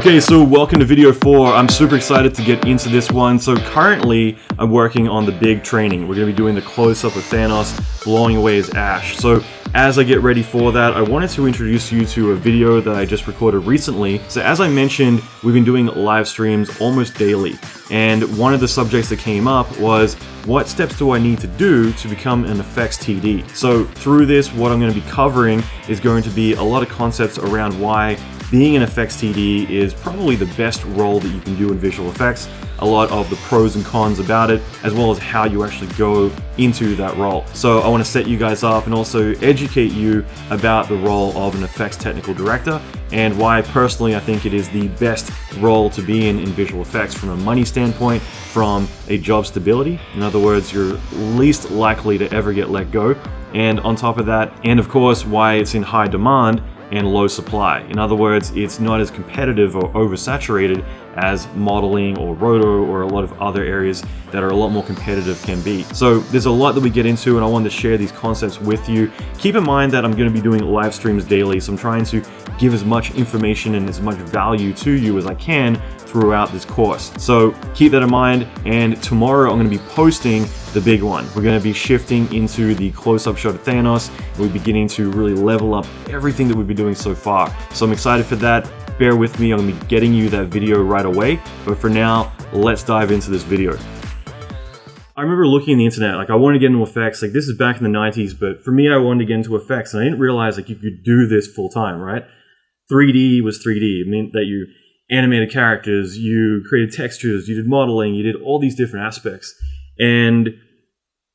Okay, so welcome to video 4. I'm super excited to get into this one. So currently, I'm working on the big training. We're going to be doing the close-up of Thanos blowing away his ash. So as I get ready for that, I wanted to introduce you to a video that I just recorded recently. So as I mentioned, we've been doing live streams almost daily. And one of the subjects that came up was, what steps do I need to do to become an effects TD? So through this, what I'm going to be covering is going to be a lot of concepts around why being an effects TD is probably the best role that you can do in visual effects, a lot of the pros and cons about it, as well as how you actually go into that role. So I want to set you guys up and also educate you about the role of an effects technical director and why personally I think it is the best role to be in visual effects from a money standpoint, from a job stability. In other words, you're least likely to ever get let go. And on top of that, and of course, why it's in high demand and low supply. In other words, it's not as competitive or oversaturated as modeling or roto or a lot of other areas that are a lot more competitive can be. So there's a lot that we get into and I wanted to share these concepts with you. Keep in mind that I'm going to be doing live streams daily, so I'm trying to give as much information and as much value to you as I can throughout this course. So keep that in mind, and tomorrow I'm going to be posting the big one. We're going to be shifting into the close-up shot of Thanos, and we're beginning to really level up everything that we've been doing so far. So I'm excited for that. Bear with me, I'm going to be getting you that video right away. But for now, let's dive into this video. I remember looking on the internet, like I wanted to get into effects, like this is back in the 90s, but for me I wanted to get into effects and I didn't realize like you could do this full time, right? 3D was 3D. It meant that you animated characters, you created textures, you did modeling, you did all these different aspects. And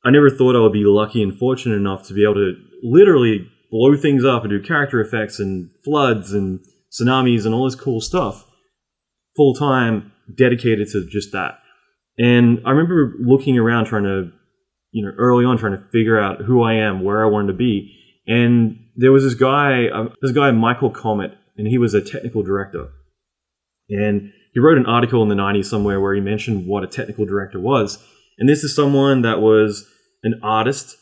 I never thought I would be lucky and fortunate enough to be able to literally blow things up and do character effects and floods and tsunamis and all this cool stuff full time, dedicated to just that. And I remember looking around trying to, early on trying to figure out who I am, where I wanted to be. And there was this guy, Michael Comet, and he was a technical director. And he wrote an article in the 90s somewhere where he mentioned what a technical director was. And this is someone that was an artist,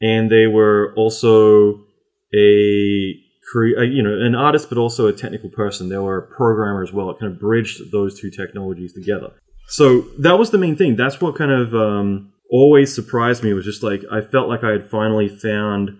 and they were also an artist, but also a technical person. They were a programmer as well. It kind of bridged those two technologies together. So that was the main thing. That's what kind of always surprised me, was just like I felt like I had finally found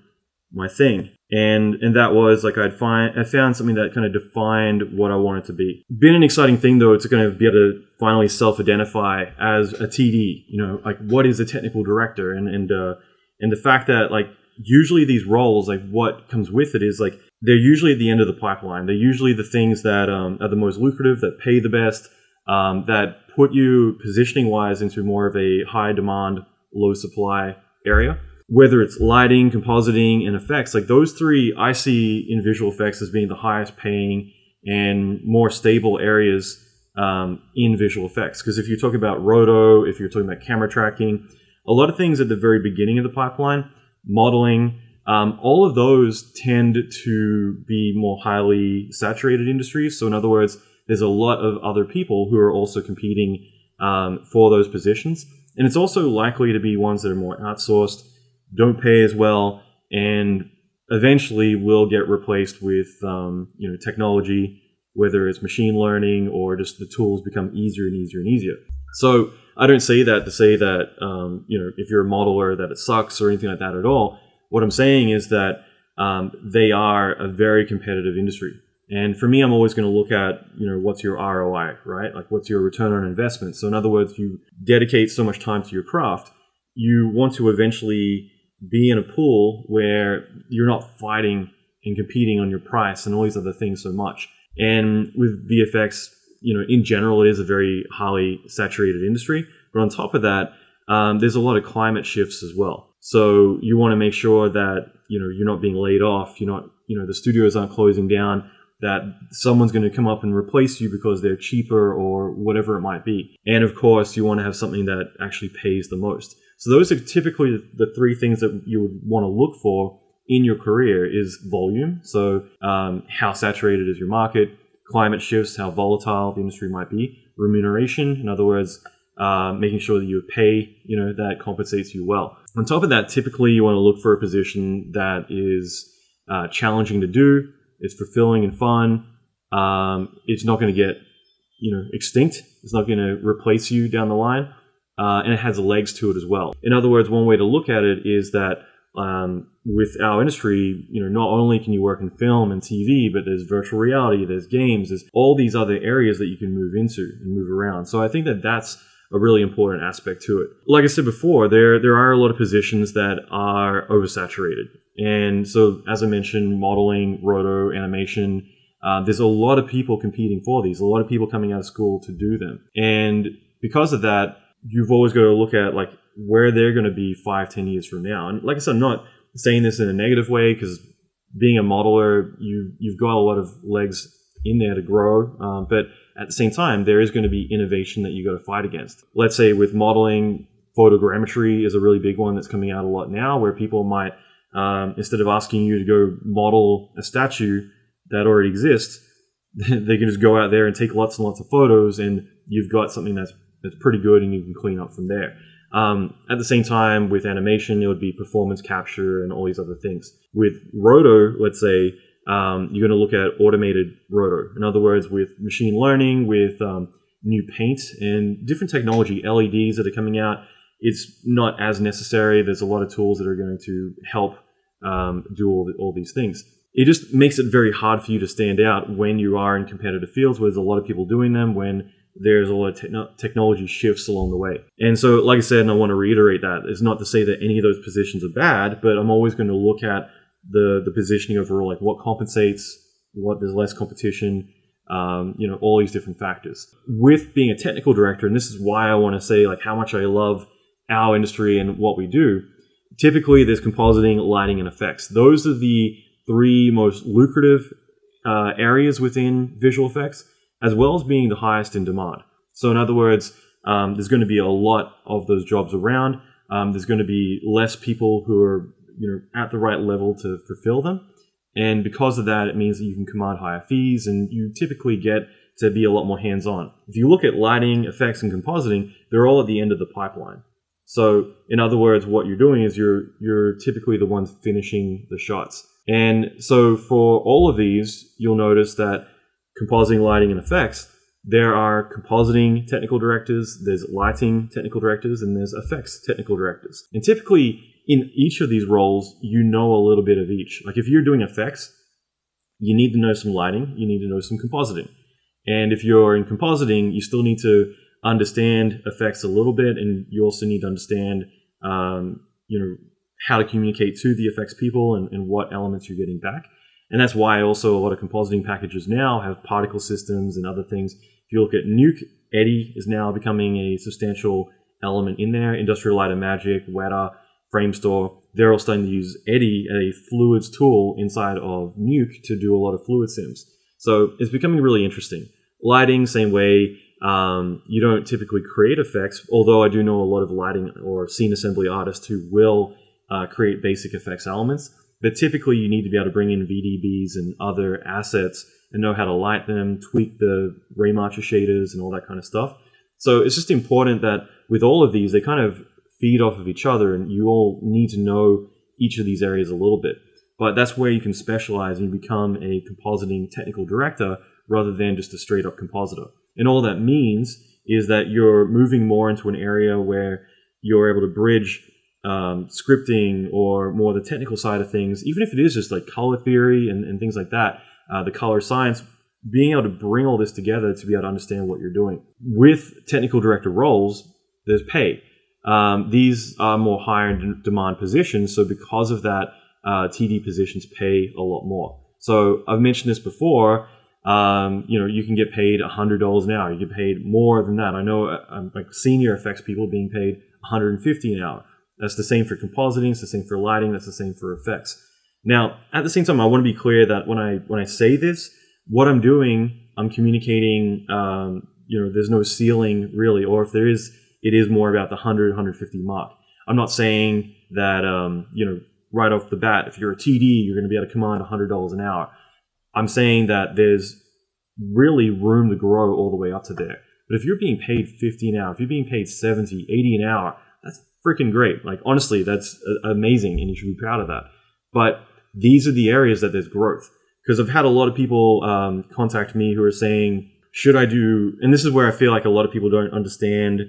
my thing. And that was like I found something that kind of defined what I wanted to be. Been an exciting thing though to kind of be able to finally self-identify as a TD. Like what is a technical director, and the fact that like usually these roles, like what comes with it is like they're usually at the end of the pipeline. They're usually the things that are the most lucrative, that pay the best, that put you positioning wise into more of a high demand, low supply area. Whether it's lighting, compositing, and effects, like those three I see in visual effects as being the highest paying and more stable areas in visual effects. Because if you talk about roto, if you're talking about camera tracking, a lot of things at the very beginning of the pipeline, modeling, all of those tend to be more highly saturated industries. So in other words, there's a lot of other people who are also competing for those positions. And it's also likely to be ones that are more outsourced, don't pay as well, and eventually will get replaced with technology, whether it's machine learning or just the tools become easier and easier and easier. So I don't say that to say that if you're a modeler that it sucks or anything like that at all. What I'm saying is that they are a very competitive industry. And for me, I'm always going to look at, what's your ROI, right? Like what's your return on investment? So in other words, you dedicate so much time to your craft, you want to eventually be in a pool where you're not fighting and competing on your price and all these other things so much. And with VFX, in general, it is a very highly saturated industry. But on top of that, there's a lot of climate shifts as well. So you want to make sure that, you're not being laid off. You're not, the studios aren't closing down, that someone's going to come up and replace you because they're cheaper or whatever it might be. And of course, you want to have something that actually pays the most. So those are typically the three things that you would want to look for in your career is volume. So how saturated is your market? Climate shifts, how volatile the industry might be. Remuneration, in other words, making sure that you pay, that compensates you well. On top of that, typically you want to look for a position that is challenging to do. It's fulfilling and fun. It's not going to get extinct. It's not going to replace you down the line. And it has legs to it as well. In other words, one way to look at it is that with our industry, not only can you work in film and TV, but there's virtual reality, there's games, there's all these other areas that you can move into and move around. So I think that that's a really important aspect to it. Like I said before, there are a lot of positions that are oversaturated. And so, as I mentioned, modeling, roto, animation, there's a lot of people competing for these, a lot of people coming out of school to do them. And because of that, you've always got to look at like where they're going to be 5-10 years from now. And like I said, I'm not saying this in a negative way, because being a modeler, you've got a lot of legs in there to grow. But at the same time, there is going to be innovation that you got to fight against. Let's say with modeling, photogrammetry is a really big one that's coming out a lot now, where people might, instead of asking you to go model a statue that already exists, they can just go out there and take lots and lots of photos, and you've got something that's pretty good, and you can clean up from there. At the same time, with animation, it would be performance capture and all these other things. With roto, let's say, you're going to look at automated roto. In other words, with machine learning, with new paint and different technology, LEDs that are coming out, it's not as necessary. There's a lot of tools that are going to help do all these things. It just makes it very hard for you to stand out when you are in competitive fields where there's a lot of people doing them, when there's a lot of technology shifts along the way. And so, like I said, and I want to reiterate that, it's not to say that any of those positions are bad, but I'm always going to look at the positioning overall, like what compensates, what there's less competition, all these different factors. With being a technical director, and this is why I want to say like how much I love our industry and what we do, typically there's compositing, lighting, and effects. Those are the three most lucrative areas within visual effects, as well as being the highest in demand. So in other words, there's going to be a lot of those jobs around. There's going to be less people who are at the right level to fulfill them. And because of that, it means that you can command higher fees, and you typically get to be a lot more hands-on. If you look at lighting, effects, and compositing, they're all at the end of the pipeline. So in other words, what you're doing is you're typically the ones finishing the shots. And so for all of these, you'll notice that compositing, lighting, and effects, there are compositing technical directors, there's lighting technical directors, and there's effects technical directors. And typically in each of these roles, you know a little bit of each. Like if you're doing effects, you need to know some lighting, you need to know some compositing. And if you're in compositing, you still need to understand effects a little bit, and you also need to understand, how to communicate to the effects people and what elements you're getting back. And that's why also a lot of compositing packages now have particle systems and other things. If you look at Nuke, Eddy is now becoming a substantial element in there. Industrial Light and Magic, Weta, Framestore, they're all starting to use Eddy as a fluids tool inside of Nuke to do a lot of fluid sims. So it's becoming really interesting. Lighting, same way. You don't typically create effects, although I do know a lot of lighting or scene assembly artists who will create basic effects elements. But typically you need to be able to bring in VDBs and other assets and know how to light them, tweak the Raymarcher shaders and all that kind of stuff. So it's just important that with all of these, they kind of feed off of each other, and you all need to know each of these areas a little bit. But that's where you can specialize and you become a compositing technical director rather than just a straight up compositor. And all that means is that you're moving more into an area where you're able to bridge scripting or more the technical side of things, even if it is just like color theory and things like that, the color science, being able to bring all this together to be able to understand what you're doing. With technical director roles, there's pay. These are more higher in demand positions, so because of that, TD positions pay a lot more. So I've mentioned this before, you can get paid $100 an hour. You get paid more than that. I know like senior effects people being paid $150 an hour. That's the same for compositing, it's the same for lighting, that's the same for effects. Now, at the same time, I want to be clear that when I say this, what I'm doing, I'm communicating, there's no ceiling really, or if there is, it is more about the 100, 150 mark. I'm not saying that, right off the bat, if you're a TD, you're going to be able to command $100 an hour. I'm saying that there's really room to grow all the way up to there. But if you're being paid $50 an hour, if you're being paid $70, $80 an hour, that's freaking great. Like, honestly, that's amazing, and you should be proud of that. But these are the areas that there's growth. Because I've had a lot of people contact me who are saying, should I do, and this is where I feel like a lot of people don't understand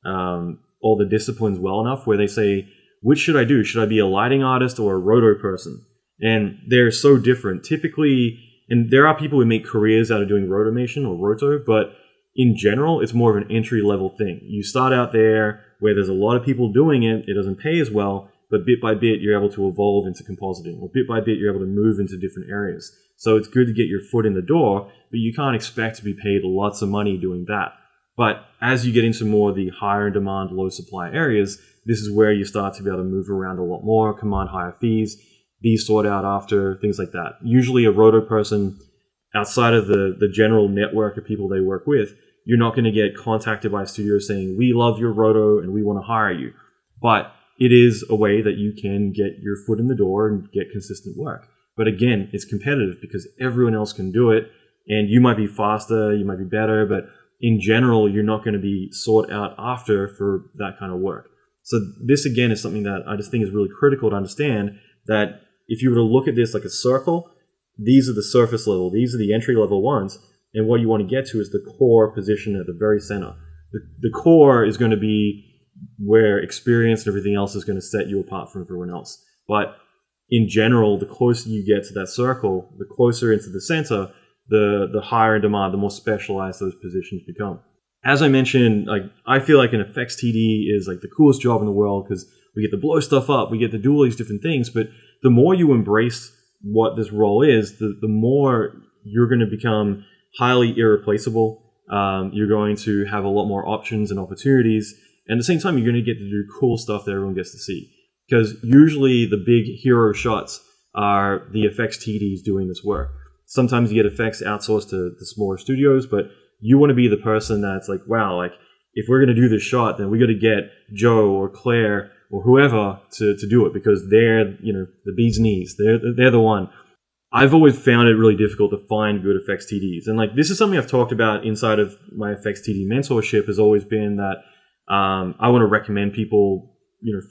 all the disciplines well enough, where they say, which should I do? Should I be a lighting artist or a roto person? And they're so different. Typically, and there are people who make careers out of doing rotomation or roto, but in general, it's more of an entry-level thing. You start out there where there's a lot of people doing it. It doesn't pay as well, but bit by bit, you're able to evolve into compositing, or bit by bit, you're able to move into different areas. So it's good to get your foot in the door, but you can't expect to be paid lots of money doing that. But as you get into more of the higher in demand, low supply areas, this is where you start to be able to move around a lot more, command higher fees, be sought out after, things like that. Usually a roto person, outside of the general network of people they work with, you're not going to get contacted by a studio saying, we love your roto and we want to hire you. But it is a way that you can get your foot in the door and get consistent work. But again, it's competitive because everyone else can do it, and you might be faster, you might be better, but in general, you're not going to be sought out after for that kind of work. So this, again, is something that I just think is really critical to understand, that if you were to look at this like a circle, these are the surface level, these are the entry level ones, and what you want to get to is the core position at the very center. The core is going to be where experience and everything else is going to set you apart from everyone else. But in general, the closer you get to that circle, the closer into the center, the higher in demand, the more specialized those positions become. As I mentioned, like, I feel like an effects TD is like the coolest job in the world because we get to blow stuff up, we get to do all these different things. But the more you embrace what this role is, the more you're going to become highly irreplaceable. You're going to have a lot more options and opportunities. And at the same time, you're going to get to do cool stuff that everyone gets to see. Because usually the big hero shots are the effects TDs doing this work. Sometimes you get effects outsourced to smaller studios, but you want to be the person that's like, wow, like, if we're going to do this shot, then we got to get Joe or Claire or whoever to do it, because they're, the bee's knees. They're the one. I've always found it really difficult to find good effects TDs. And like, this is something I've talked about inside of my effects TD mentorship, has always been that I want to recommend people,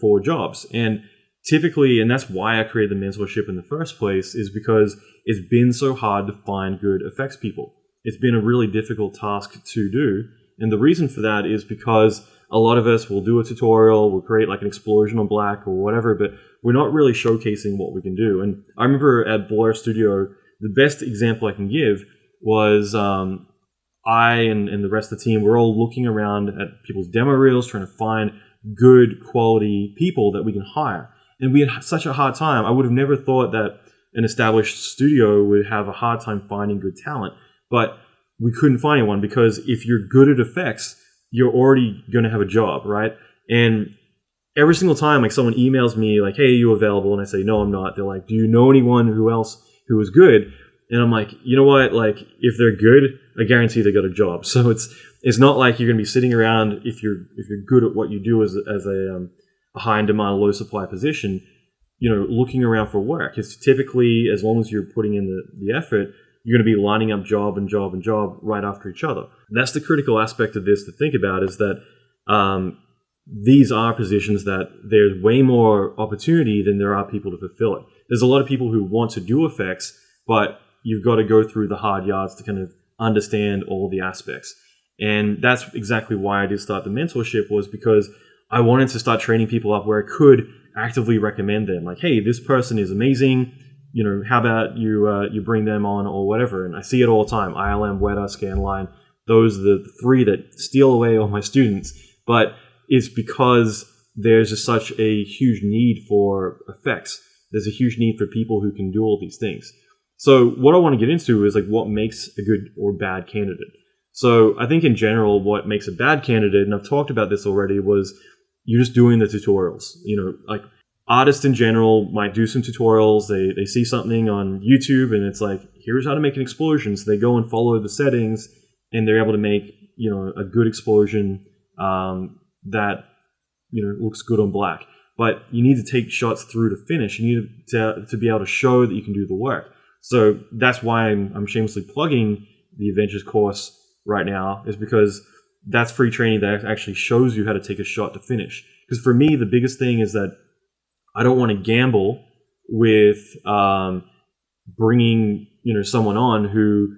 for jobs. And typically, and that's why I created the mentorship in the first place, is because it's been so hard to find good effects people. It's been a really difficult task to do. And the reason for that is because a lot of us will do a tutorial, we'll create like an explosion on black or whatever, but we're not really showcasing what we can do. And I remember at Blair Studio, the best example I can give was I and the rest of the team, we're all looking around at people's demo reels, trying to find good quality people that we can hire. And we had such a hard time. I would have never thought that an established studio would have a hard time finding good talent, but we couldn't find anyone, because if you're good at effects, you're already going to have a job, right? And every single time, like, someone emails me like, hey, are you available? And I say, no, I'm not. They're like, do you know anyone who is good? And I'm like, you know what? Like, if they're good, I guarantee they got a job. So it's not like you're going to be sitting around if you're good at what you do as a high in demand, low supply position, looking around for work. It's typically, as long as you're putting in the effort, you're going to be lining up job and job and job right after each other. And that's the critical aspect of this to think about, is that these are positions that there's way more opportunity than there are people to fulfill it. There's a lot of people who want to do effects, but you've got to go through the hard yards to kind of understand all the aspects. And that's exactly why I did start the mentorship, was because I wanted to start training people up where I could actively recommend them. Like, hey, this person is amazing. How about you bring them on or whatever? And I see it all the time. ILM, Weta, Scanline, those are the three that steal away all my students. But it's because there's just such a huge need for effects. There's a huge need for people who can do all these things. So what I want to get into is like what makes a good or bad candidate. So I think in general, what makes a bad candidate, and I've talked about this already, was you're just doing the tutorials. Like, artists in general might do some tutorials. They see something on YouTube and it's like, here's how to make an explosion. So they go and follow the settings and they're able to make, a good explosion that, looks good on black. But you need to take shots through to finish. You need to be able to show that you can do the work. So that's why I'm shamelessly plugging the Adventures course right now, is because that's free training that actually shows you how to take a shot to finish. Because for me, the biggest thing is that I don't want to gamble with bringing someone on who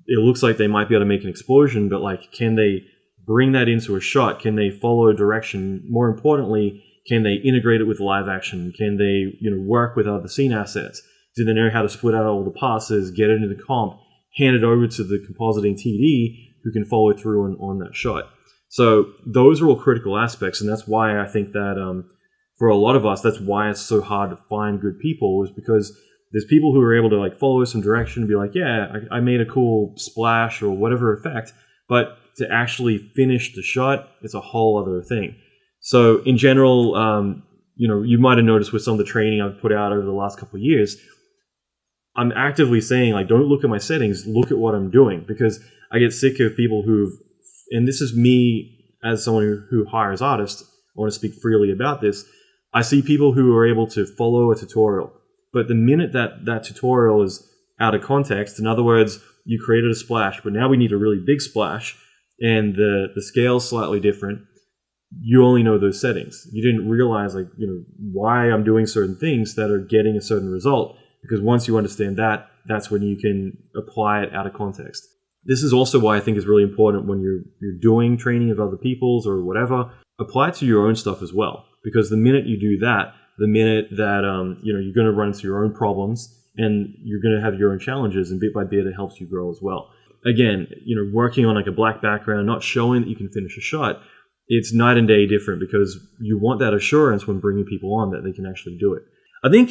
it looks like they might be able to make an explosion, but like, can they bring that into a shot? Can they follow direction? More importantly, can they integrate it with live action? Can they, work with other scene assets? Do they know how to split out all the passes, get it into the comp, hand it over to the compositing TD who can follow through on that shot? So those are all critical aspects, and that's why I think that for a lot of us, that's why it's so hard to find good people, is because there's people who are able to like follow some direction and be like, yeah, I made a cool splash or whatever effect, but to actually finish the shot, it's a whole other thing. So in general, you might have noticed with some of the training I've put out over the last couple of years, I'm actively saying, like, don't look at my settings, look at what I'm doing, because I get sick of people and this is me as someone who hires artists, I want to speak freely about this. I see people who are able to follow a tutorial, but the minute that tutorial is out of context, in other words, you created a splash, but now we need a really big splash, and the scale's slightly different, you only know those settings. You didn't realize, like, why I'm doing certain things that are getting a certain result, because once you understand that, that's when you can apply it out of context. This is also why I think it's really important when you're doing training of other people's or whatever, apply it to your own stuff as well. Because the minute you do that, the minute that you're going to run into your own problems and you're going to have your own challenges, and bit by bit it helps you grow as well. Again, working on like a black background, not showing that you can finish a shot, it's night and day different, because you want that assurance when bringing people on that they can actually do it. I think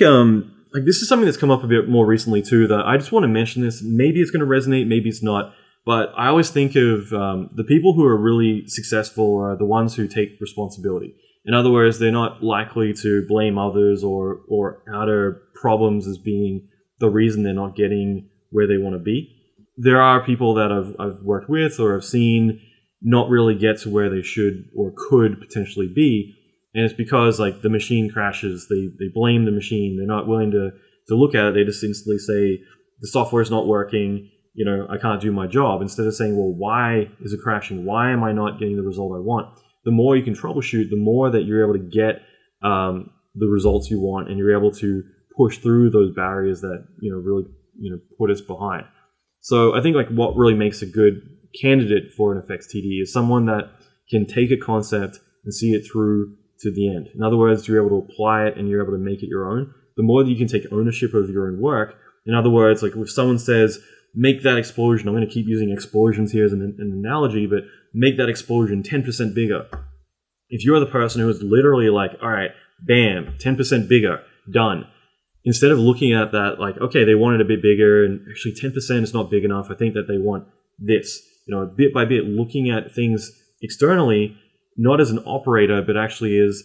this is something that's come up a bit more recently too, that I just want to mention this. Maybe it's going to resonate, maybe it's not. But I always think of the people who are really successful are the ones who take responsibility. In other words, they're not likely to blame others or outer problems as being the reason they're not getting where they want to be. There are people that I've worked with or have seen not really get to where they should or could potentially be. And it's because, like, the machine crashes, they blame the machine. They're not willing to look at it. They just instantly say, the software's not working, I can't do my job. Instead of saying, well, why is it crashing? Why am I not getting the result I want? The more you can troubleshoot, the more that you're able to get the results you want, and you're able to push through those barriers that, really, put us behind. So I think, like, what really makes a good candidate for an effects TD is someone that can take a concept and see it through to the end. In other words, you're able to apply it and you're able to make it your own. The more that you can take ownership of your own work, in other words, like if someone says, make that explosion, I'm going to keep using explosions here as an analogy, but make that explosion 10% bigger. If you're the person who is literally like, all right, bam, 10% bigger, done. Instead of looking at that like, okay, they want it a bit bigger, and actually 10% is not big enough, I think that they want this. Bit by bit, looking at things externally, not as an operator, but actually as,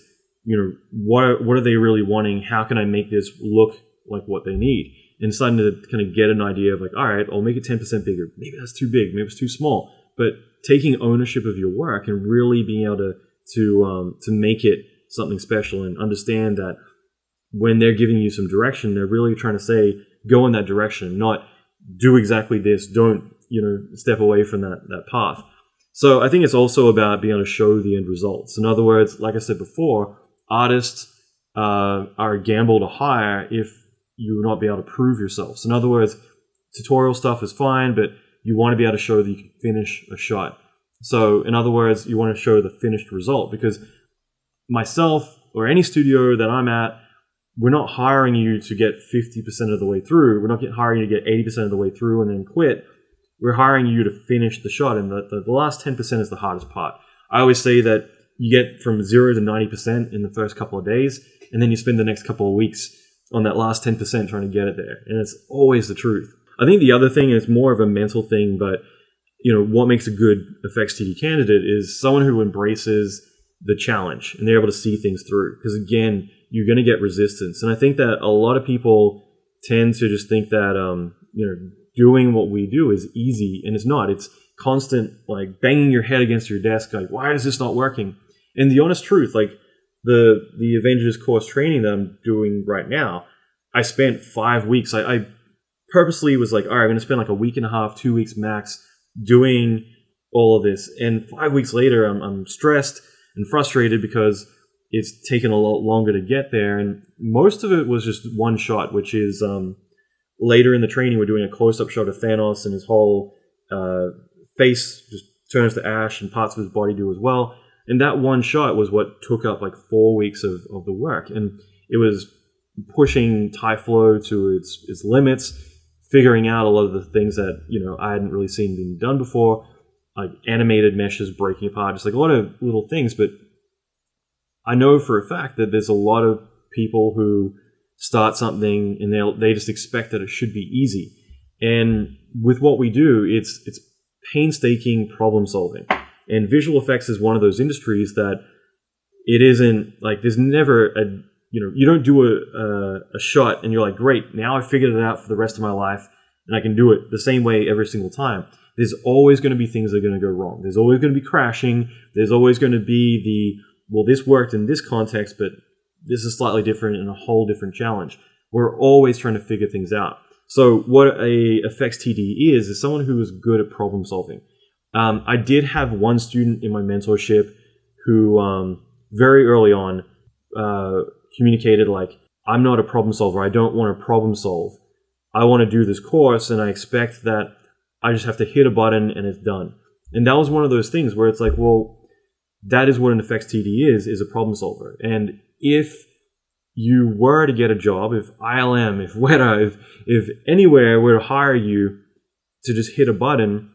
what are they really wanting? How can I make this look like what they need? And starting to kind of get an idea of like, all right, I'll make it 10% bigger. Maybe that's too big. Maybe it's too small. But taking ownership of your work and really being able to make it something special, and understand that when they're giving you some direction, they're really trying to say, go in that direction, not do exactly this. Don't, step away from that path. So I think it's also about being able to show the end results. In other words, like I said before, artists are a gamble to hire if you will not be able to prove yourself. So in other words, tutorial stuff is fine, but you want to be able to show that you can finish a shot. So in other words, you want to show the finished result, because myself or any studio that I'm at, we're not hiring you to get 50% of the way through. We're not hiring you to get 80% of the way through and then quit. We're hiring you to finish the shot, and the last 10% is the hardest part. I always say that you get from 0 to 90% in the first couple of days, and then you spend the next couple of weeks on that last 10% trying to get it there. And it's always the truth. I think the other thing is more of a mental thing, but what makes a good effects TD candidate is someone who embraces the challenge and they're able to see things through. Because again, you're going to get resistance. And I think that a lot of people tend to just think that, doing what we do is easy, and it's not. It's constant, like, banging your head against your desk, like, why is this not working? And the honest truth, like, the Avengers course training that I'm doing right now, I spent 5 weeks. I purposely was like, all right, I'm going to spend like a week and a half, 2 weeks max doing all of this. And 5 weeks later, I'm stressed and frustrated because it's taken a lot longer to get there. And most of it was just one shot, which is later in the training, we're doing a close-up shot of Thanos and his whole face just turns to ash and parts of his body do as well. And that one shot was what took up like 4 weeks of the work. And it was pushing Tyflow to its limits, figuring out a lot of the things that, I hadn't really seen being done before, like animated meshes breaking apart, just like a lot of little things. But I know for a fact that there's a lot of people who start something and they just expect that it should be easy. And with what we do, it's painstaking problem solving. And visual effects is one of those industries that it isn't like there's never you don't do a shot and you're like, great, now I figured it out for the rest of my life and I can do it the same way every single time. There's always going to be things that are going to go wrong. There's always going to be crashing. There's always going to be this worked in this context, but this is slightly different and a whole different challenge. We're always trying to figure things out. So what a effects TD is someone who is good at problem solving. I did have one student in my mentorship who very early on communicated like, I'm not a problem solver. I don't want to problem solve. I want to do this course and I expect that I just have to hit a button and it's done. And that was one of those things where it's like, well, that is what an effects TD is a problem solver. And if you were to get a job, if ILM, if Weta, if anywhere were to hire you to just hit a button,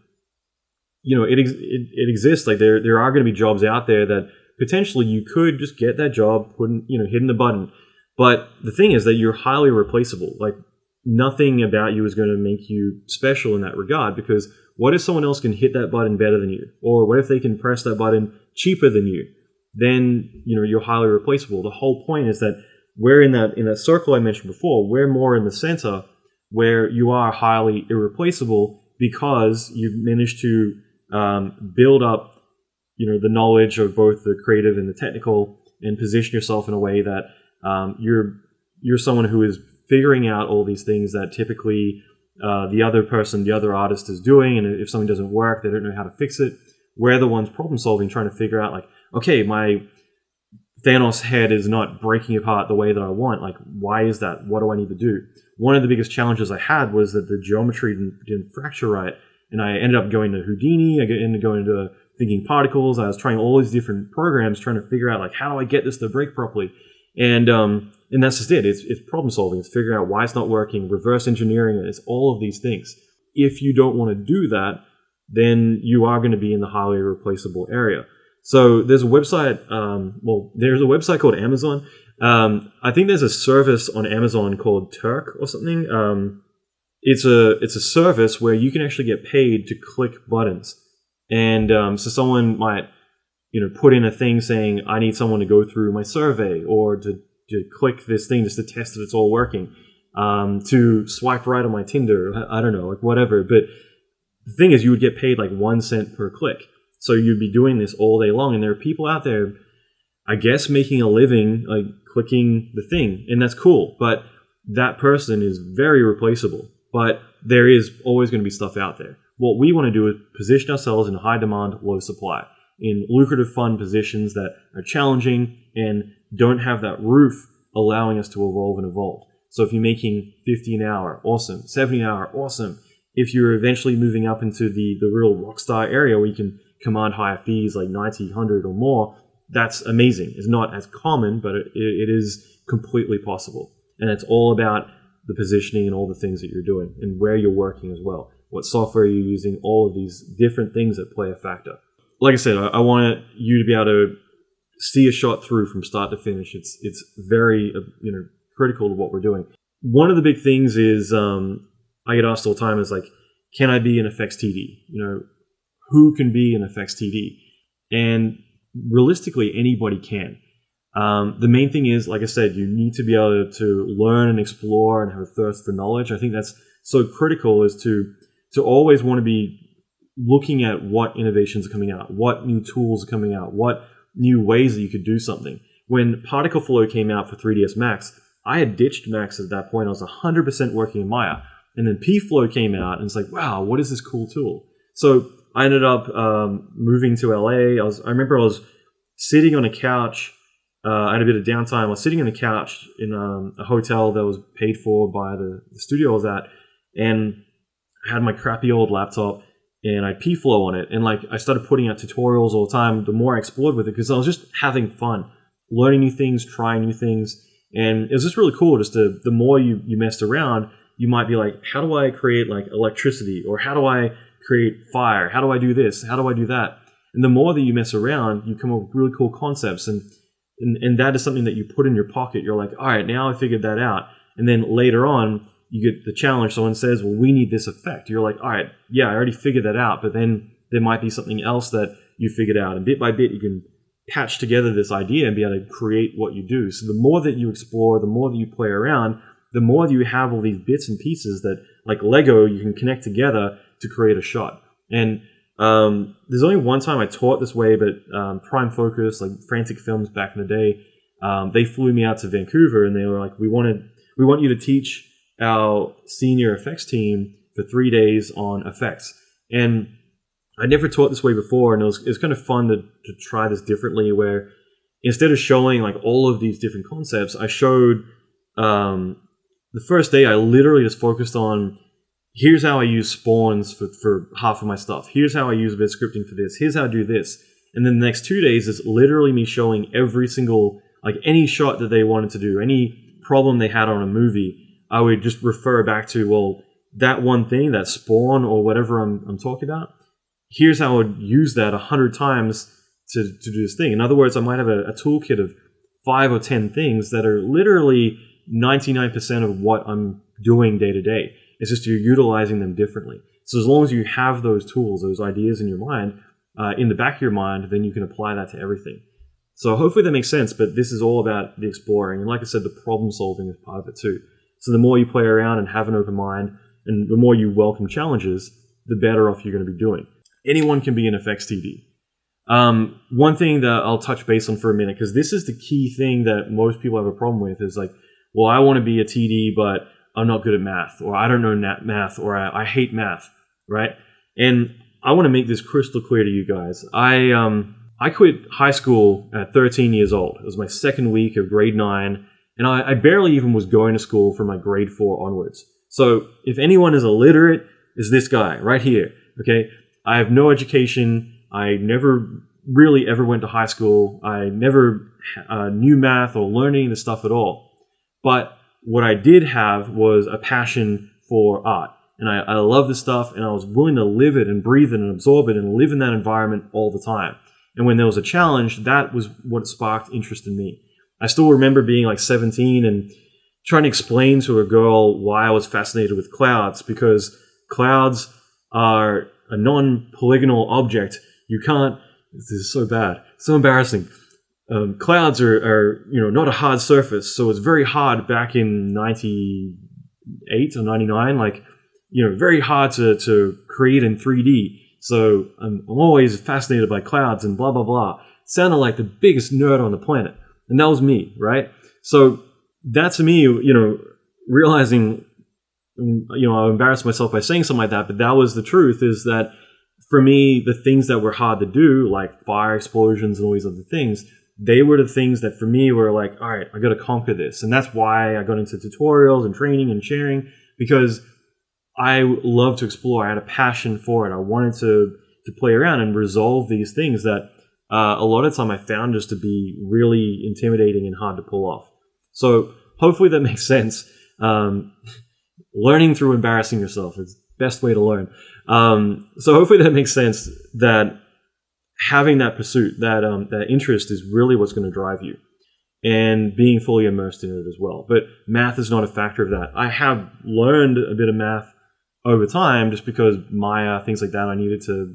it exists. Like there are going to be jobs out there that potentially you could just get that job, hitting the button. But the thing is that you're highly replaceable. Like nothing about you is going to make you special in that regard, because what if someone else can hit that button better than you? Or what if they can press that button cheaper than you? Then, you're highly replaceable. The whole point is that we're in that circle I mentioned before, we're more in the center where you are highly irreplaceable because you've managed to build up the knowledge of both the creative and the technical, and position yourself in a way that you're someone who is figuring out all these things that typically the other artist is doing, and if something doesn't work, they don't know how to fix it. We're the ones problem solving, trying to figure out like, okay, my Thanos head is not breaking apart the way that I want. Like, why is that? What do I need to do? One of the biggest challenges I had was that the geometry didn't fracture right, and I ended up going to Houdini. I ended up going to thinking particles. I was trying all these different programs, trying to figure out like, how do I get this to break properly? And that's just it. It's problem solving. It's figuring out why it's not working, reverse engineering it. It's all of these things. If you don't want to do that, then you are going to be in the highly replaceable area. So there's a website. There's a website called Amazon. I think there's a service on Amazon called Turk or something. It's a service where you can actually get paid to click buttons. And so someone might put in a thing saying, I need someone to go through my survey, or to click this thing just to test that it's all working, to swipe right on my Tinder, I don't know, like whatever. But the thing is, you would get paid like 1 cent per click. So you'd be doing this all day long. And there are people out there, I guess, making a living like clicking the thing. And that's cool. But that person is very replaceable. But there is always going to be stuff out there. What we want to do is position ourselves in high demand, low supply, in lucrative, fun positions that are challenging and don't have that roof allowing us to evolve and evolve. So if you're making 50 an hour, awesome. 70 an hour, awesome. If you're eventually moving up into the real rock star area where you can command higher fees like 90, 100 or more, that's amazing. It's not as common, but it is completely possible. And it's all about the positioning and all the things that you're doing and where you're working as well. What software you're using, all of these different things that play a factor. Like I said, I want you to be able to see a shot through from start to finish. It's very critical to what we're doing. One of the big things is I get asked all the time is like, can I be an effects TD? Who can be an effects TD? And realistically, anybody can. The main thing is, like I said, you need to be able to learn and explore and have a thirst for knowledge. I think that's so critical, is to always want to be looking at what innovations are coming out, what new tools are coming out, what new ways that you could do something. When Particle Flow came out for 3ds Max, I had ditched Max at that point. I was 100% working in Maya. And then P-Flow came out, and it's like, wow, what is this cool tool? So I ended up moving to LA. I remember I was sitting on a couch. I had a bit of downtime. I was sitting on a couch in a hotel that was paid for by the studio I was at, and I had my crappy old laptop, and I p-flow on it. And like I started putting out tutorials all the time. The more I explored with it, because I was just having fun, learning new things, trying new things. And it was just really cool. Just the more you messed around, you might be like, how do I create like electricity? Or how do I create fire? How do I do this? How do I do that? And the more that you mess around, you come up with really cool concepts. And that is something that you put in your pocket. You're like, all right, now I figured that out. And then later on, you get the challenge. Someone says, well, we need this effect. You're like, all right, yeah, I already figured that out. But then there might be something else that you figured out. And bit by bit, you can patch together this idea and be able to create what you do. So the more that you explore, the more that you play around, the more that you have all these bits and pieces that, like Lego, you can connect together to create a shot. And there's only one time I taught this way, but Prime Focus, like Frantic Films back in the day, they flew me out to Vancouver and they were like, we want you to teach our senior effects team for 3 days on effects. And I never taught this way before, and it was kind of fun to try this differently, where instead of showing like all of these different concepts, I showed the first day I literally just focused on, here's how I use spawns for half of my stuff. Here's how I use a bit of scripting for this. Here's how I do this. And then the next 2 days is literally me showing every single, like any shot that they wanted to do, any problem they had on a movie, I would just refer back to, well, that one thing, that spawn or whatever I'm talking about, here's how I would use that 100 times to do this thing. In other words, I might have a toolkit of 5 or 10 things that are literally 99% of what I'm doing day to day. It's just you're utilizing them differently. So as long as you have those tools, those ideas in your mind, in the back of your mind, then you can apply that to everything. So hopefully that makes sense, but this is all about the exploring. And like I said, the problem solving is part of it too. So the more you play around and have an open mind, and the more you welcome challenges, the better off you're going to be doing. Anyone can be an effects TD. One thing that I'll touch base on for a minute, because this is the key thing that most people have a problem with, is like, well, I want to be a TD, but I'm not good at math, or I don't know math, or I hate math, right? And I want to make this crystal clear to you guys. I quit high school at 13 years old. It was my second week of grade 9, and I barely even was going to school from like grade 4 onwards. So if anyone is illiterate, is this guy right here, okay? I have no education. I never really ever went to high school. I never knew math or learned any of this stuff at all. But what I did have was a passion for art. And I love this stuff, and I was willing to live it and breathe it and absorb it and live in that environment all the time. And when there was a challenge, that was what sparked interest in me. I still remember being like 17 and trying to explain to a girl why I was fascinated with clouds, because clouds are a non-polygonal object. You can't, this is so bad, so embarrassing. Clouds are not a hard surface, so it's very hard back in 98 or 99, like, very hard to create in 3D. So I'm always fascinated by clouds and blah, blah, blah. Sounded like the biggest nerd on the planet. And that was me, right? So that to me, realizing, I embarrassed myself by saying something like that, but that was the truth, is that for me, the things that were hard to do, like fire explosions and all these other things, they were the things that for me were like, all right, I got to conquer this. And that's why I got into tutorials and training and sharing, because I love to explore. I had a passion for it. I wanted to play around and resolve these things that a lot of time I found just to be really intimidating and hard to pull off. So hopefully that makes sense. Learning through embarrassing yourself is the best way to learn. So hopefully that makes sense, that having that pursuit, that interest is really what's going to drive you, and being fully immersed in it as well. But math is not a factor of that. I have learned a bit of math over time just because Maya, things like that, I needed to,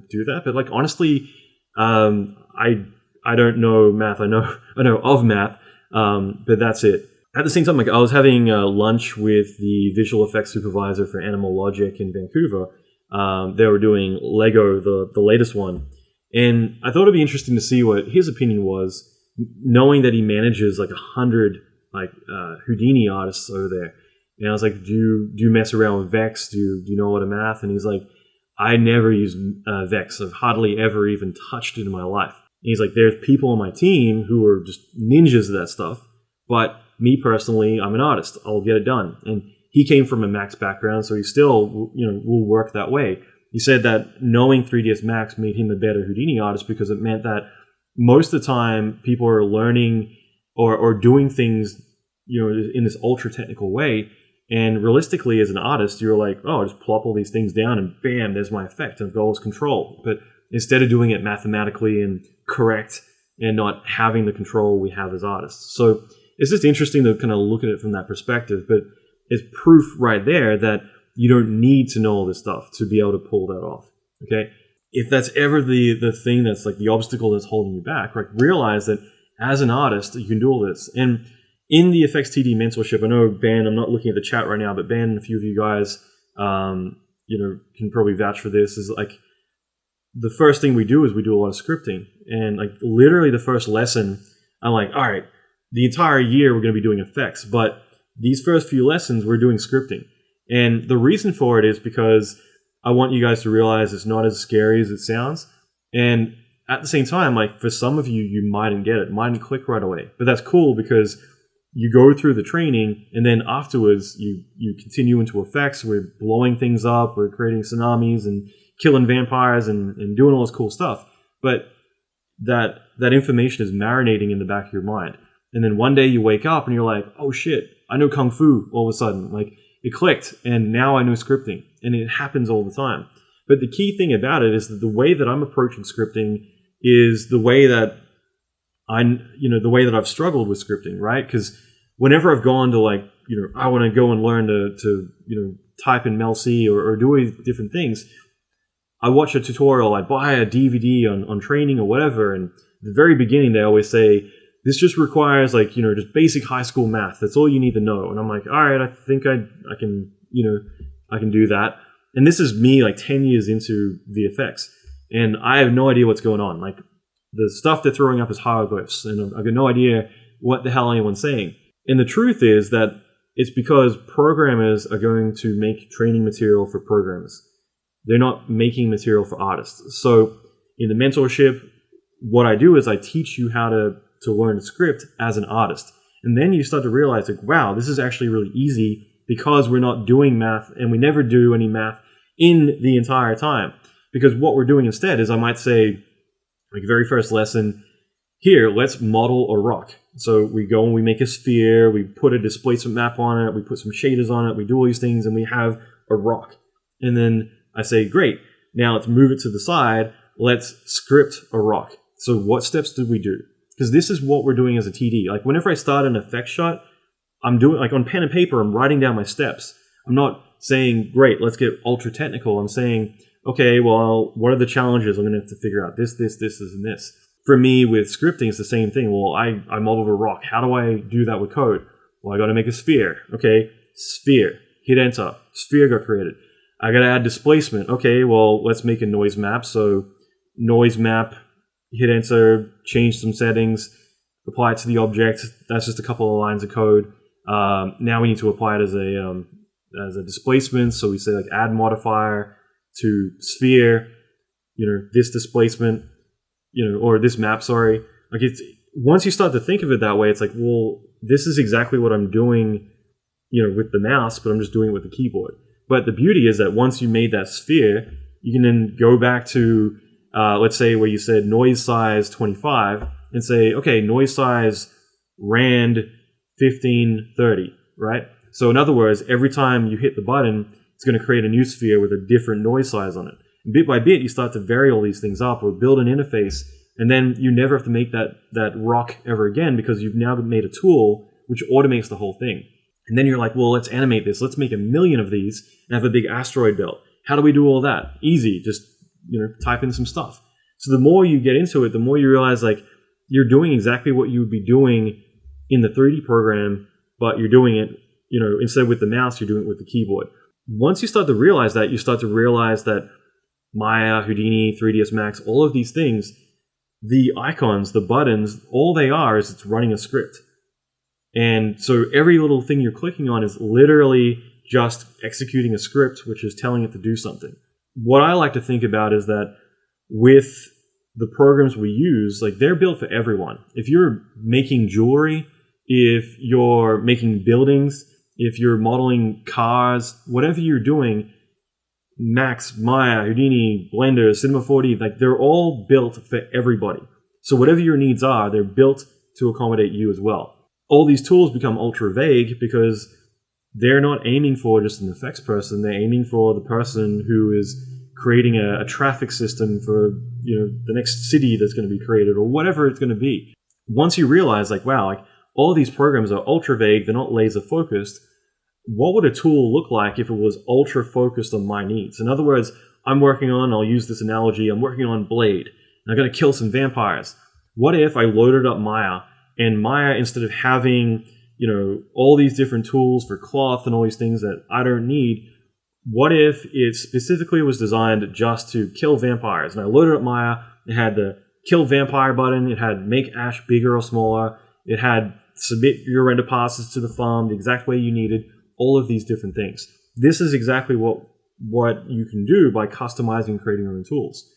do that. But like, honestly, I don't know math. I know of math, but that's it. At the same time, like, I was having lunch with the visual effects supervisor for Animal Logic in Vancouver. They were doing Lego, the latest one. And I thought it'd be interesting to see what his opinion was, knowing that he manages like 100 Houdini artists over there. And I was like, do you mess around with Vex? Do you know a lot of math? And he's like, I never use Vex. I've hardly ever even touched it in my life. And he's like, there's people on my team who are just ninjas of that stuff. But me personally, I'm an artist. I'll get it done. And he came from a Max background, so he still, will work that way. he said that knowing 3ds Max made him a better Houdini artist because it meant that most of the time people are learning or doing things, in this ultra technical way. And realistically, as an artist, you're like, oh, I just plop all these things down and bam, there's my effect, and goal is control. But instead of doing it mathematically and correct and not having the control we have as artists. So it's just interesting to kind of look at it from that perspective. But it's proof right there that you don't need to know all this stuff to be able to pull that off. Okay? If that's ever the thing that's like the obstacle that's holding you back, right? Realize that as an artist, you can do all this. And in the FXTD mentorship, I know Ben, I'm not looking at the chat right now, but Ben and a few of you guys, can probably vouch for this, is like the first thing we do is we do a lot of scripting. And like literally the first lesson, I'm like, all right, the entire year we're going to be doing effects, but these first few lessons we're doing scripting. And the reason for it is because I want you guys to realize it's not as scary as it sounds. And at the same time, like for some of you, you mightn't get it, mightn't click right away. But that's cool because you go through the training and then afterwards you continue into effects. We're blowing things up, we're creating tsunamis and killing vampires and doing all this cool stuff. But that information is marinating in the back of your mind. And then one day you wake up and you're like, oh shit, I know Kung Fu all of a sudden. Like it clicked and now I know scripting. And it happens all the time. But the key thing about it is that the way that I'm approaching scripting is the way that the way that I've struggled with scripting, right? Because whenever I've gone to like, I want to go and learn to type in Mel-C or do all these different things, I watch a tutorial, I buy a DVD on training or whatever, and at the very beginning they always say, this just requires like, just basic high school math. That's all you need to know. And I'm like, all right, I think I can do that. And this is me like 10 years into VFX. And I have no idea what's going on. Like the stuff they're throwing up is hieroglyphs, and I've got no idea what the hell anyone's saying. And the truth is that it's because programmers are going to make training material for programmers. They're not making material for artists. So in the mentorship, what I do is I teach you how to learn a script as an artist. And then you start to realize like, wow, this is actually really easy because we're not doing math, and we never do any math in the entire time. Because what we're doing instead is I might say, like very first lesson, here, let's model a rock. So we go and we make a sphere, we put a displacement map on it, we put some shaders on it, we do all these things, and we have a rock. And then I say, great, now let's move it to the side, let's script a rock. So what steps did we do? Because this is what we're doing as a TD. Like whenever I start an effect shot, I'm doing, like on pen and paper, I'm writing down my steps. I'm not saying, great, let's get ultra technical. I'm saying, okay, well, what are the challenges? I'm going to have to figure out this, and this. For me, with scripting, it's the same thing. Well, I modeled a rock. How do I do that with code? Well, I got to make a sphere. Okay, sphere. Hit enter. Sphere got created. I got to add displacement. Okay, well, let's make a noise map. So noise map, hit enter, change some settings, apply it to the object. That's just a couple of lines of code. Now we need to apply it as a displacement. So we say like add modifier to sphere, this displacement, or this map, sorry. Like it's, once you start to think of it that way, it's like, well, this is exactly what I'm doing, with the mouse, but I'm just doing it with the keyboard. But the beauty is that once you made that sphere, you can then go back to, let's say where you said noise size 25 and say, okay, noise size rand 1530, right? So in other words, every time you hit the button, it's going to create a new sphere with a different noise size on it. And bit by bit, you start to vary all these things up or build an interface, and then you never have to make that rock ever again because you've now made a tool which automates the whole thing. And then you're like, well, let's animate this. Let's make 1 million of these and have a big asteroid belt. How do we do all that? Easy. Just, type in some stuff. So the more you get into it, the more you realize like you're doing exactly what you would be doing in the 3D program, but you're doing it, instead with the mouse, you're doing it with the keyboard. Once you start to realize that, you start to realize that Maya, Houdini, 3ds Max, all of these things, the icons, the buttons, all they are is it's running a script. And so every little thing you're clicking on is literally just executing a script, which is telling it to do something. What I like to think about is that with the programs we use, like they're built for everyone. If you're making jewelry, if you're making buildings, if you're modeling cars, whatever you're doing, Max, Maya, Houdini, Blender, Cinema 4D, like they're all built for everybody. So whatever your needs are, they're built to accommodate you as well. All these tools become ultra vague because they're not aiming for just an effects person. They're aiming for the person who is creating a traffic system for the next city that's going to be created or whatever it's going to be. Once you realize like, wow, like all of these programs are ultra vague, they're not laser focused. What would a tool look like if it was ultra focused on my needs? In other words, I'll use this analogy, I'm working on Blade and I'm going to kill some vampires. What if I loaded up Maya, and Maya, instead of having all these different tools for cloth and all these things that I don't need, what if it specifically was designed just to kill vampires? And I loaded up Maya, it had the kill vampire button, it had make ash bigger or smaller, it had submit your render passes to the farm the exact way you needed, all of these different things. This is exactly what you can do by customizing and creating your own tools.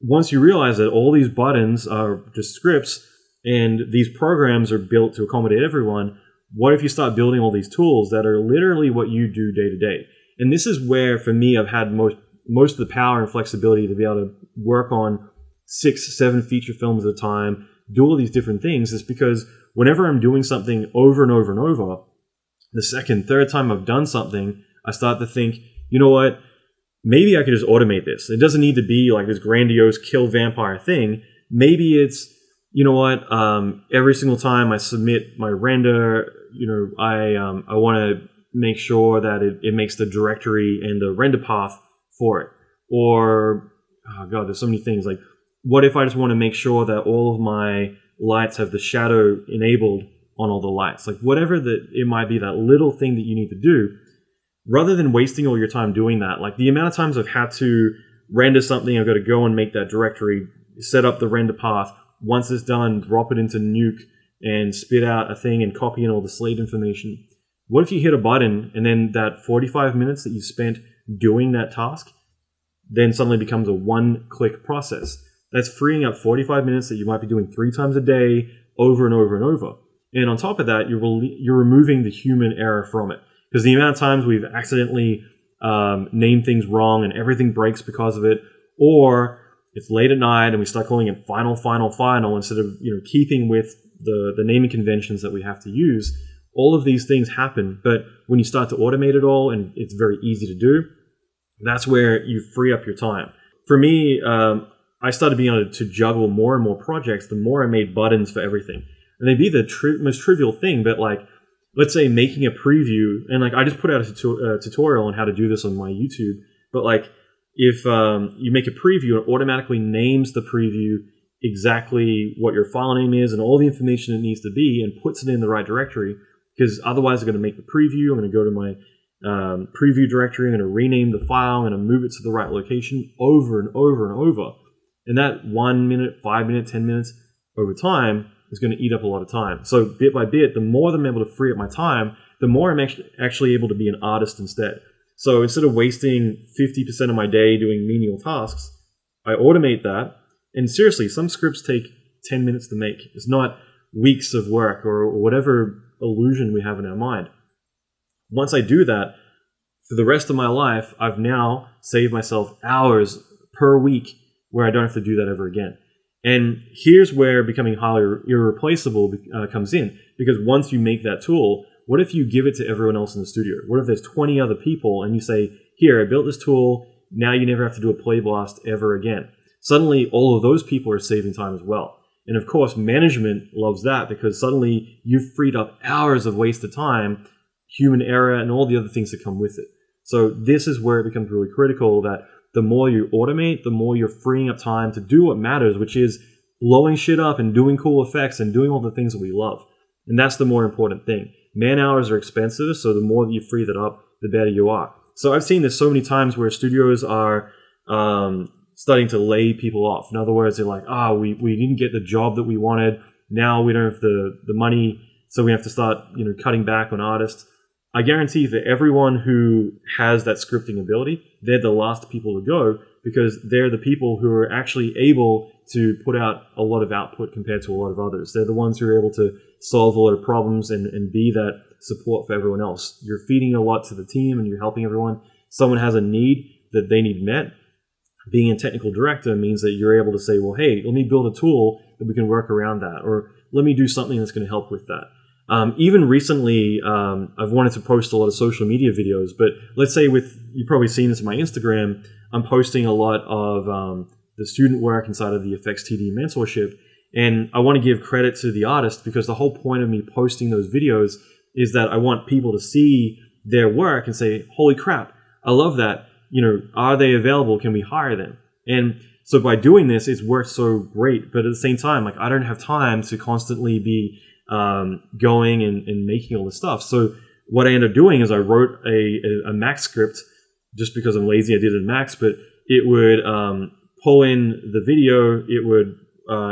Once you realize that all these buttons are just scripts and these programs are built to accommodate everyone, what if you start building all these tools that are literally what you do day to day? And this is where, for me, I've had most of the power and flexibility to be able to work on 6-7 feature films at a time, do all these different things, is because whenever I'm doing something over and over and over, the second, third time I've done something, I start to think, you know what, maybe I could just automate this. It doesn't need to be like this grandiose kill vampire thing. Maybe it's, you know what, every single time I submit my render, I want to make sure that it makes the directory and the render path for it. Or, oh God, there's so many things. Like, what if I just want to make sure that all of my lights have the shadow enabled on all the lights? Like, whatever it might be, that little thing that you need to do, rather than wasting all your time doing that. Like, the amount of times I've had to render something, I've got to go and make that directory, set up the render path. Once it's done, drop it into Nuke and spit out a thing and copy in all the slate information. What if you hit a button and then that 45 minutes that you spent doing that task then suddenly becomes a one-click process? That's freeing up 45 minutes that you might be doing 3 times a day, over and over and over. And on top of that, you're removing the human error from it. Because the amount of times we've accidentally named things wrong and everything breaks because of it, or it's late at night and we start calling it final instead of keeping with the naming conventions that we have to use. All of these things happen, but when you start to automate it all, and it's very easy to do, that's where you free up your time. For me, I started being able to juggle more and more projects the more I made buttons for everything. And they'd be the most trivial thing, but like, let's say making a preview, and like I just put out a tutorial on how to do this on my YouTube, but like if you make a preview, it automatically names the preview exactly what your file name is and all the information it needs to be and puts it in the right directory, because otherwise I'm going to make the preview, I'm going to go to my preview directory, I'm going to rename the file, I'm going to move it to the right location over and over and over. And that 1 minute, 5 minutes, 10 minutes over time is going to eat up a lot of time. So bit by bit, the more that I'm able to free up my time, the more I'm actually able to be an artist instead. So instead of wasting 50% of my day doing menial tasks, I automate that. And seriously, some scripts take 10 minutes to make. It's not weeks of work or whatever illusion we have in our mind. Once I do that, for the rest of my life, I've now saved myself hours per week where I don't have to do that ever again. And here's where becoming highly irreplaceable comes in. Because once you make that tool, what if you give it to everyone else in the studio? What if there's 20 other people and you say, here, I built this tool, now you never have to do a play blast ever again. Suddenly, all of those people are saving time as well. And of course, management loves that because suddenly you've freed up hours of wasted time, human error, and all the other things that come with it. So this is where it becomes really critical that the more you automate, the more you're freeing up time to do what matters, which is blowing shit up and doing cool effects and doing all the things that we love. And that's the more important thing. Man hours are expensive, so the more that you free that up, the better you are. So I've seen this so many times where studios are starting to lay people off. In other words, they're like, we didn't get the job that we wanted. Now we don't have the money, so we have to start cutting back on artists. I guarantee that everyone who has that scripting ability, they're the last people to go because they're the people who are actually able to put out a lot of output compared to a lot of others. They're the ones who are able to solve a lot of problems and be that support for everyone else. You're feeding a lot to the team and you're helping everyone. Someone has a need, that they need met. Being a technical director means that you're able to say, well, hey, let me build a tool that we can work around that, or let me do something that's going to help with that. Even recently, I've wanted to post a lot of social media videos, but let's say you've probably seen this on my Instagram, I'm posting a lot of the student work inside of the FXTD mentorship, and I want to give credit to the artist because the whole point of me posting those videos is that I want people to see their work and say, holy crap, I love that. Are they available? Can we hire them? And so by doing this, it's worked so great. But at the same time, I don't have time to constantly be going and making all this stuff. So what I ended up doing is I wrote a Max script just because I'm lazy. I did it in Max, but it would pull in the video. It would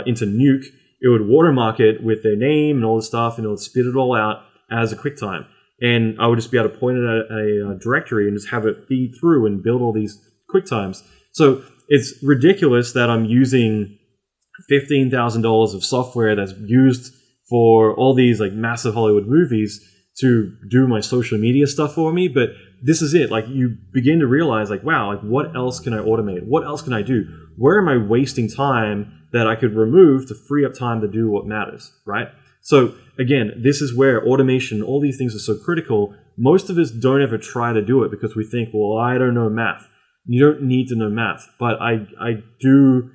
into Nuke. It would watermark it with their name and all this stuff, and it would spit it all out as a QuickTime. And I would just be able to point it at a directory and just have it feed through and build all these QuickTimes. So it's ridiculous that I'm using $15,000 of software that's used for all these massive Hollywood movies to do my social media stuff for me. But this is it. You begin to realize wow, what else can I automate? What else can I do? Where am I wasting time that I could remove to free up time to do what matters, right? So again, this is where automation, all these things are so critical. Most of us don't ever try to do it because we think, well, I don't know math. You don't need to know math. But I do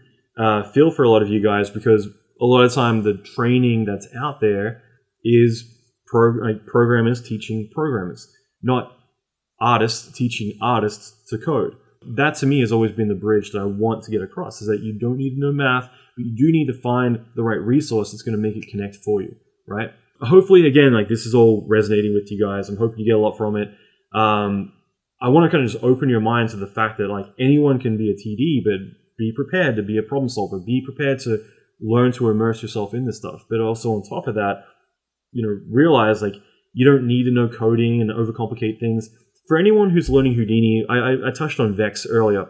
feel for a lot of you guys because a lot of the time the training that's out there is programmers teaching programmers, not artists teaching artists to code. That to me has always been the bridge that I want to get across, is that you don't need to know math, but you do need to find the right resource that's going to make it connect for you, right? Hopefully, again, this is all resonating with you guys. I'm hoping you get a lot from it. I want to kind of just open your mind to the fact that anyone can be a TD, but be prepared to be a problem solver. Be prepared to learn to immerse yourself in this stuff. But also on top of that, realize you don't need to know coding and overcomplicate things. For anyone who's learning Houdini, I touched on Vex earlier,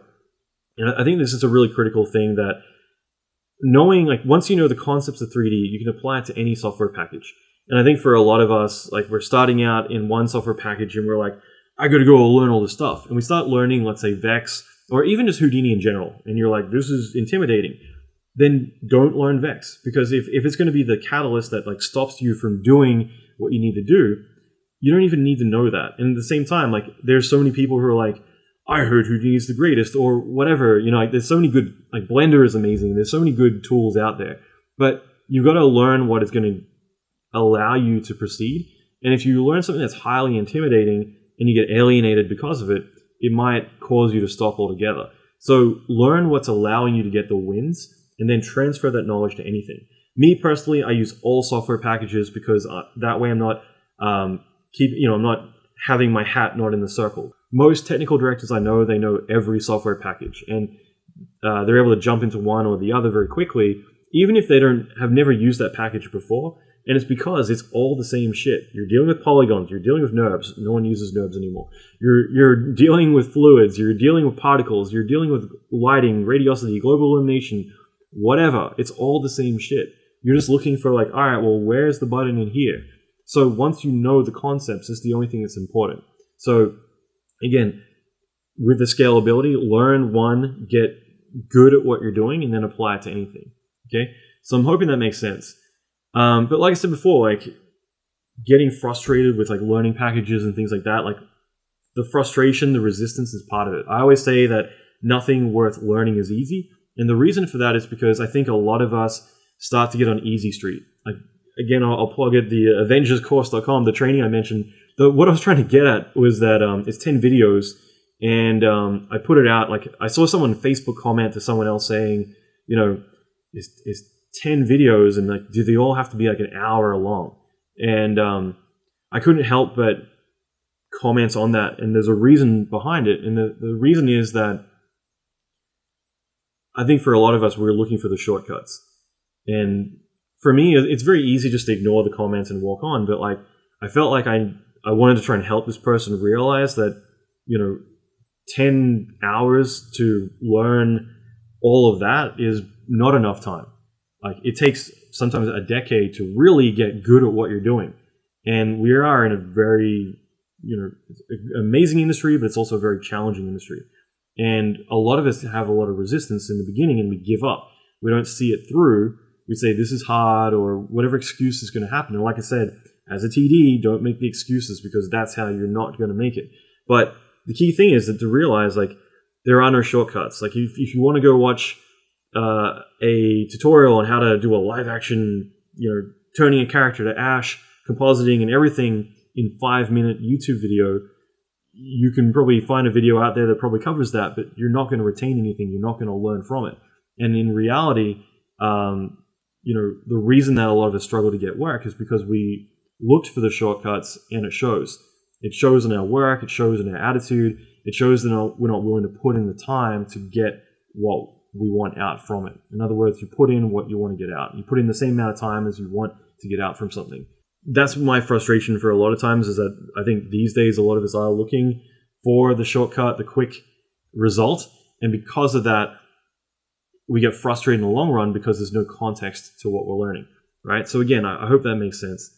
and I think this is a really critical thing, that knowing, once you know the concepts of 3D, you can apply it to any software package. And I think for a lot of us, we're starting out in one software package and we're I got to go learn all this stuff. And we start learning, let's say, Vex, or even just Houdini in general, and you're this is intimidating. Then don't learn Vex, because if it's going to be the catalyst that stops you from doing what you need to do, you don't even need to know that. And at the same time, there's so many people who are I heard Houdini is the greatest, or whatever. There's so many good, Blender is amazing. There's so many good tools out there. But you've got to learn what is going to allow you to proceed. And if you learn something that's highly intimidating and you get alienated because of it, it might cause you to stop altogether. So learn what's allowing you to get the wins, and then transfer that knowledge to anything. Me personally, I use all software packages because that way I'm not I'm not having my hat not in the circle. Most technical directors I know, they know every software package, and they're able to jump into one or the other very quickly, even if they have never used that package before. And it's because it's all the same shit. You're dealing with polygons, you're dealing with NURBS. No one uses NURBS anymore. You're dealing with fluids, you're dealing with particles, you're dealing with lighting, radiosity, global illumination, whatever. It's all the same shit. You're just looking for all right, well, where's the button in here? So once you know the concepts, it's the only thing that's important. So again, with the scalability, learn one, get good at what you're doing, and then apply it to anything. Okay? So I'm hoping that makes sense. But like I said before, getting frustrated with learning packages and things like that, the frustration, the resistance is part of it. I always say that nothing worth learning is easy. And the reason for that is because I think a lot of us start to get on easy street. Again, I'll plug it, the avengerscourse.com, the training I mentioned. What I was trying to get at was that it's 10 videos, and I put it out. I saw someone on Facebook comment to someone else saying, it's 10 videos, and do they all have to be an hour long? And I couldn't help but comment on that, and there's a reason behind it. And the reason is that I think for a lot of us, we're looking for the shortcuts. And for me, it's very easy just to ignore the comments and walk on. But I felt like I wanted to try and help this person realize that, 10 hours to learn all of that is not enough time. It takes sometimes a decade to really get good at what you're doing. And we are in a very, amazing industry, but it's also a very challenging industry. And a lot of us have a lot of resistance in the beginning and we give up. We don't see it through. We say this is hard or whatever excuse is going to happen. And like I said, as a TD, don't make the excuses because that's how you're not going to make it. But the key thing is that to realize like there are no shortcuts. Like if you want to go watch a tutorial on how to do a live action, turning a character to Ash, compositing and everything in 5-minute YouTube video, you can probably find a video out there that probably covers that, but you're not going to retain anything. You're not going to learn from it. And in reality, the reason that a lot of us struggle to get work is because we looked for the shortcuts, and it shows. It shows in our work. It shows in our attitude. It shows that we're not willing to put in the time to get what we want out from it. In other words, you put in what you want to get out. You put in the same amount of time as you want to get out from something. That's my frustration for a lot of times, is that I think these days a lot of us are looking for the shortcut, the quick result. And because of that, we get frustrated in the long run because there's no context to what we're learning, right? So again, I hope that makes sense.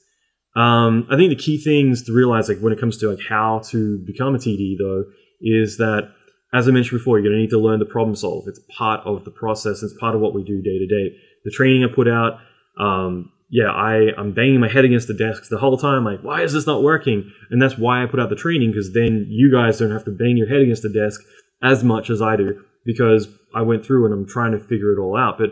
I think the key things to realize, like when it comes to like how to become a TD though, is that, as I mentioned before, you're going to need to learn to problem solve. It's part of the process. It's part of what we do day to day. The training I put out, I'm banging my head against the desk the whole time, like, why is this not working? And that's why I put out the training, because then you guys don't have to bang your head against the desk as much as I do, because I went through and I'm trying to figure it all out. But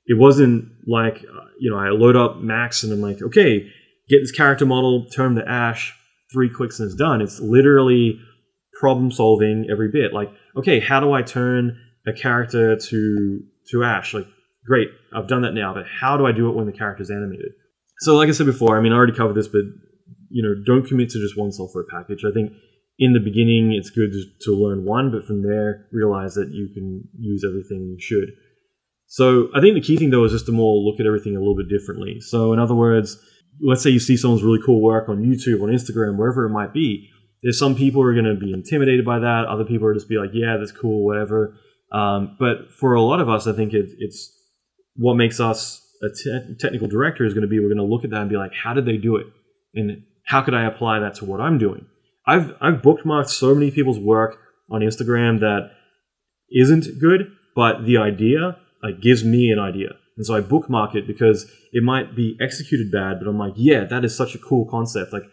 it wasn't like, I load up Max and I'm like, okay, get this character model, turn to Ash, 3 clicks and it's done. It's literally problem solving every bit. Like, okay, how do I turn a character to Ash? Like, great, I've done that now, but how do I do it when the character's animated? So like I said before, I already covered this, but don't commit to just one software package. I think in the beginning it's good to learn one, but from there realize that you can use everything you should. So I think the key thing though is just to more look at everything a little bit differently. So in other words, let's say you see someone's really cool work on YouTube, on Instagram, wherever it might be. There's some people who are going to be intimidated by that. Other people are just be like, yeah, that's cool, whatever. But for a lot of us, I think it's what makes us a technical director is going to be, we're going to look at that and be like, how did they do it? And how could I apply that to what I'm doing? I've bookmarked so many people's work on Instagram that isn't good, but the idea gives me an idea. And so I bookmark it because it might be executed bad, but I'm like, yeah, that is such a cool concept. Like,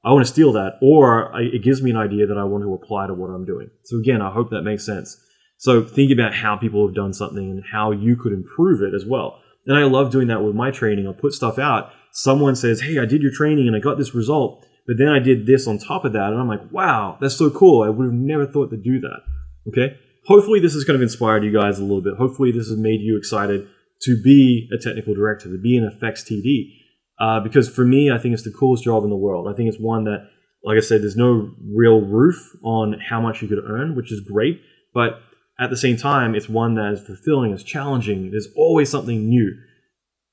I want to steal that, or it gives me an idea that I want to apply to what I'm doing. So again, I hope that makes sense. So think about how people have done something and how you could improve it as well. And I love doing that with my training. I'll put stuff out. Someone says, hey, I did your training and I got this result, but then I did this on top of that. And I'm like, wow, that's so cool. I would have never thought to do that. Okay. Hopefully this has kind of inspired you guys a little bit. Hopefully this has made you excited to be a technical director, to be an effects TD. Because for me, I think it's the coolest job in the world. I think it's one that, like I said, there's no real roof on how much you could earn, which is great. But at the same time, it's one that is fulfilling, it's challenging. There's always something new.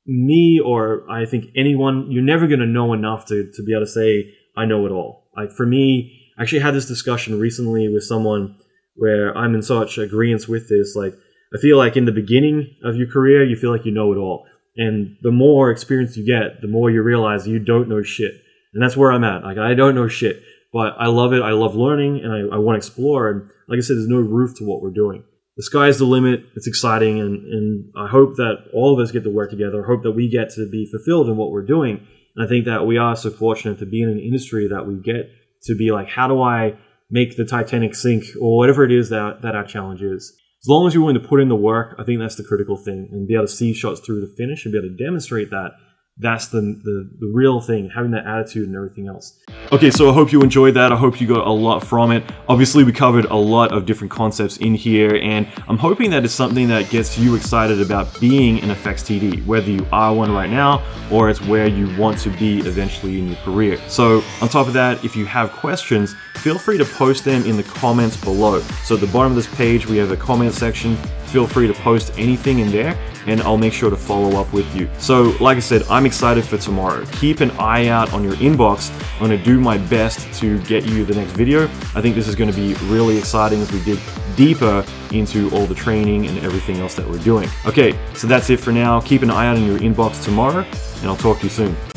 Me, or I think anyone, you're never going to know enough to be able to say, I know it all. Like for me, I actually had this discussion recently with someone where I'm in such agreement with this. Like, I feel like in the beginning of your career, you feel like you know it all. And the more experience you get, the more you realize you don't know shit. And that's where I'm at. Like, I don't know shit, but I love it. I love learning, and I want to explore. And like I said, there's no roof to what we're doing. The sky's the limit. It's exciting. And I hope that all of us get to work together. I hope that we get to be fulfilled in what we're doing. And I think that we are so fortunate to be in an industry that we get to be like, how do I make the Titanic sink, or whatever it is that our challenge is. As long as you're willing to put in the work, I think that's the critical thing, and be able to see shots through to finish and be able to demonstrate that. That's the real thing, having that attitude and everything else. Okay, so I hope you enjoyed that. I hope you got a lot from it. Obviously, we covered a lot of different concepts in here, and I'm hoping that it's something that gets you excited about being an effects TD, whether you are one right now or it's where you want to be eventually in your career. So on top of that, if you have questions, feel free to post them in the comments below. So at the bottom of this page, we have a comment section. Feel free to post anything in there, and I'll make sure to follow up with you. So like I said, I'm excited for tomorrow. Keep an eye out on your inbox. I'm gonna do my best to get you the next video. I think this is gonna be really exciting as we dig deeper into all the training and everything else that we're doing. Okay, so that's it for now. Keep an eye out on your inbox tomorrow, and I'll talk to you soon.